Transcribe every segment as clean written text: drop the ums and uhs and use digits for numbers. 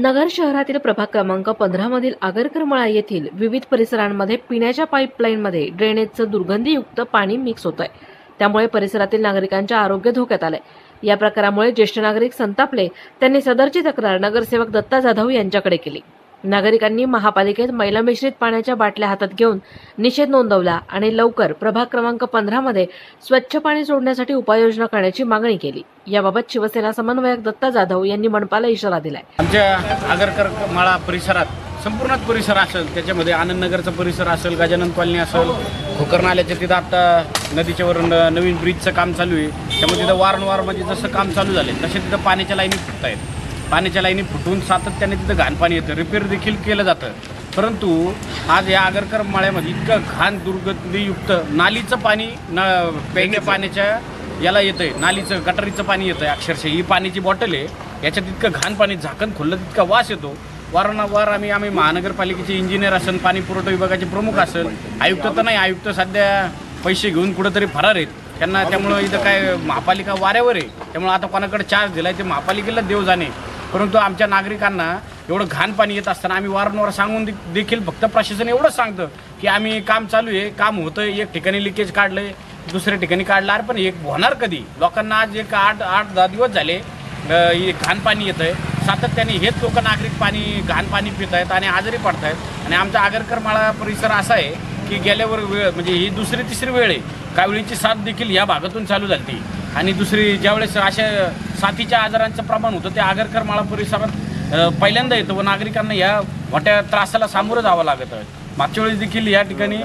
नगर शहरातील प्रभाग क्रमांक 15 मधील आगरकरमळा येथील विविध परिसरांमध्ये पिण्याच्या पाईपलाईनमध्ये ड्रेनेजचं दुर्गंधीयुक्त पाणी मिक्स होतंय। त्यामुळे परिसरातील नागरिकांचे आरोग्य धोक्यात आले। या प्रकारामुळे ज्येष्ठ नागरिक संतापले। त्यांनी सदरची तक्रार नगरसेवक दत्ता जाधव यांच्याकडे केली। नागरिकांनी महापालिकेत मैला मिश्रित पाण्याच्या बाटल्या हातात घेऊन निषेध नोंदवला आणि लवकर प्रभाग क्रमांक 15 मध्ये स्वच्छ पाणी सोडण्यासाठी उपाययोजना करण्याची मागणी केली। याबाबत शिवसेना समन्वयक दत्ता जाधव यांनी मनपाला इशारा दिलाय। आमच्या आगरकरमाळा परिसरात संपूर्ण परिसर असेल, त्याच्यामध्ये आनंदनगरचा परिसर असेल, गजानन कॉलनी असेल, खोकर नाल्याच्या तिथं आता नदीच्या वर नवीन ब्रिजचं काम चालू आहे। त्यामुळे तिथं वारंवार म्हणजे जसं काम चालू झाले तसे तिथं पाण्याच्या लाईनी फुटत आहेत। पाण्याच्या लाईनी फुटून सातत्याने तिथं घाण पाणी येतं, रिपेअर देखील केलं जातं। परंतु आज या आगरकरमाळ्यामध्ये इतकं घाण दुर्गंधीयुक्त नालीचं पाणी प्यायच्या पाण्याच्या याला येतं आहे, नालीचं गटारीचं पाणी येतं आहे। अक्षरशः ही पाण्याची बॉटल आहे, याच्यात इतकं घाण पाणी झाकण खोललं तितका वास येतो। वारंवार आम्ही महानगरपालिकेचे इंजिनियर असेल, पाणी पुरवठा विभागाचे प्रमुख असेल, आयुक्त तर नाही, आयुक्त सध्या पैसे घेऊन कुठंतरी फरार आहेत त्यांना। त्यामुळं इथं काय महापालिका वाऱ्यावर आहे, त्यामुळे आता कोणाकडे चार्ज दिला आहे ते महापालिकेला देव जाणे। परंतु आमच्या नागरिकांना एवढं घाण पाणी येत असताना आम्ही वारंवार सांगून देखील फक्त प्रशासन एवढंच सांगतं की आम्ही काम चालू आहे, काम होतं, एक ठिकाणी लिकेज काढलं आहे, दुसऱ्या ठिकाणी काढलं, पण एक होणार कधी? लोकांना आज एक 8-10 दिवस झाले घाण पाणी येतं आहे। सातत्याने हेच लोक नागरिक घाण पाणी पित आहेत आणि आजारी पडत आहेत। आणि आमचा आगरकरमाळा परिसर असा आहे की गेल्यावर वेळ म्हणजे ही दुसरी-तिसरी वेळ आहे, कावळीची साथ देखील या भागातून चालू झाली। आणि दुसरी ज्यावेळेस अशा साथीच्या आजारांचं प्रमाण होतं ते आगरकरमाळा परिसरात पहिल्यांदा येतं व नागरिकांना या मोठ्या त्रासाला सामोरं जावं लागत आहे। मागच्या वेळेस देखील या ठिकाणी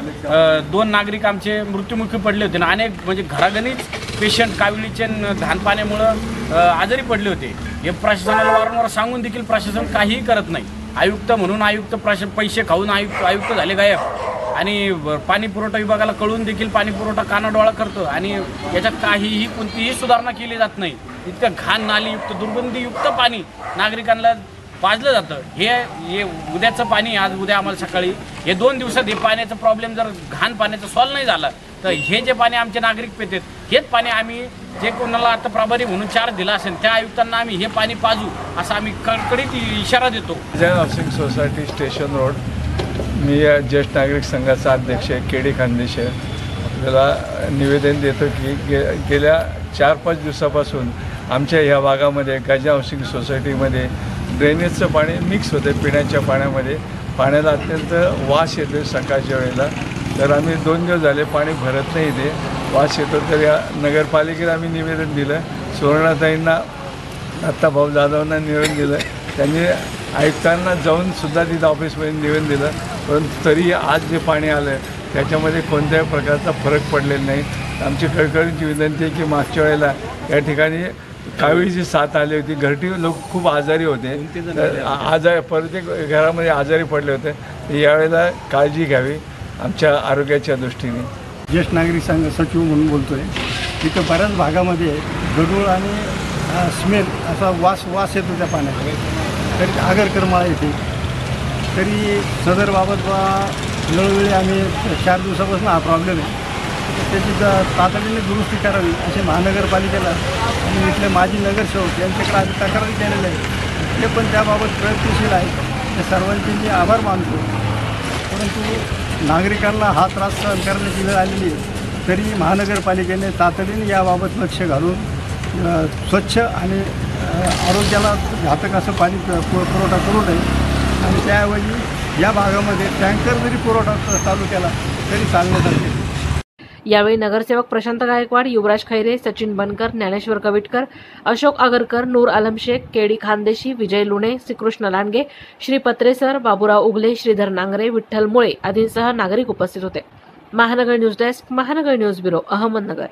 2 नागरिक आमचे मृत्युमुखी पडले होते आणि अनेक म्हणजे घरागणीच पेशंट काविळीचे घाण पाण्यामुळं आजारी पडले होते। हे प्रशासनाला वारंवार सांगून देखील प्रशासन काहीही करत नाही। आयुक्त म्हणून आयुक्त पैसे खाऊन आयुक्त झाले गायब आणि पाणी पुरवठा विभागाला कळून देखील पाणी पुरवठा कानाडोळा करतो आणि याच्यात काहीही कोणतीही सुधारणा केली जात नाही। इतकं घाण नालीयुक्त दुर्गंधीयुक्त पाणी नागरिकांना पाजलं जातं। हे उद्याचं पाणी आज उद्या आम्हाला सकाळी हे 2 दिवसात हे पाण्याचा प्रॉब्लेम जर घाण पाण्याचा सॉल्व नाही झाला तर हे जे पाणी आमचे नागरिक पितात हेच पाणी आम्ही जे कोणाला आता प्रभारी म्हणून चार्ज दिला असेल त्या आयुक्तांना आम्ही हे पाणी पाजू असा आम्ही कडकडीत इशारा देतो। Jain housing society station road, मी या ज्येष्ठ नागरिक संघाचा अध्यक्ष केडी खानदेश आहे। आपल्याला निवेदन देतो की गेल्या 4-5 दिवसापासून आमच्या ह्या भागामध्ये गजा हाऊसिंग सोसायटीमध्ये ड्रेनेजचं पाणी मिक्स होतं पिण्याच्या पाण्यामध्ये। पाण्याला अत्यंत वास येतो सकाळच्या वेळेला, तर आम्ही 2 दिवस झाले पाणी भरत नाही, ते वास येतो। तर या नगरपालिकेला आम्ही निवेदन दिलं, सुवर्णाताईंना, दत्ताभाऊ जाधवांना निवेदन दिलं, त्यांनी आयुक्तांना जाऊन सुद्धा तिथं ऑफिसमध्ये निवेदन दिलं, परंतु तरी आज जे पाणी आलं त्याच्यामध्ये कोणत्याही प्रकारचा फरक पडलेला नाही। आमची कळकळीची विनंती आहे की मागच्या वेळेला या ठिकाणी कावीळीची साथ आली होती, घरटी लोक खूप आजारी होते, प्रत्येक घरामध्ये आजारी पडले होते। यावेळेला काळजी घ्यावी आमच्या आरोग्याच्या दृष्टीने। ज्येष्ठ नागरिक संघ सचिव म्हणून बोलतो आहे। तिथं बऱ्याच भागामध्ये गढूळ आणि स्मेल असा वास येतो त्या पाण्याचा। तरी आगरकरमाळा येथे तरी सदरबाबत वेळोवेळी आम्ही 4 दिवसापासून हा प्रॉब्लेम आहे, त्याची तातडीने दुरुस्ती करावी असे महानगरपालिकेला आणि इथले माजी नगरसेवक यांच्याकडे आम्ही तक्रारी केलेल्या आहे। ते पण त्याबाबत प्रयत्नशील आहे, त्या सर्वांचे मी आभार मानतो। परंतु नागरिकांना हा त्रास सहन करण्याची वेळ आलेली आहे, तरी महानगरपालिकेने तातडीने याबाबत लक्ष घालून स्वच्छ आणि आरोग्याला घातक असं पाणी पुरवठा करू नये आणि त्याऐवजी या भागामध्ये टँकर जरी पुरवठा चालू केला तरी चालण्यासारखे। यावेळी नगरसेवक प्रशांत गायकवाड, युवराज खैरे, सचिन बनकर, ज्ञानेश्वर कविटकर, अशोक आगरकर, नूर आलम शेख, केडी खानदेशी, विजय लुणे, श्रीकृष्ण लांडगे, श्री पत्रेसर, बाबूराव उगले, श्रीधर नांगरे, विठ्ठल मुळे आदींसह नागरिक उपस्थित होते। महानगर न्यूज डेस्क, महानगर न्यूज ब्युरो, अहमदनगर।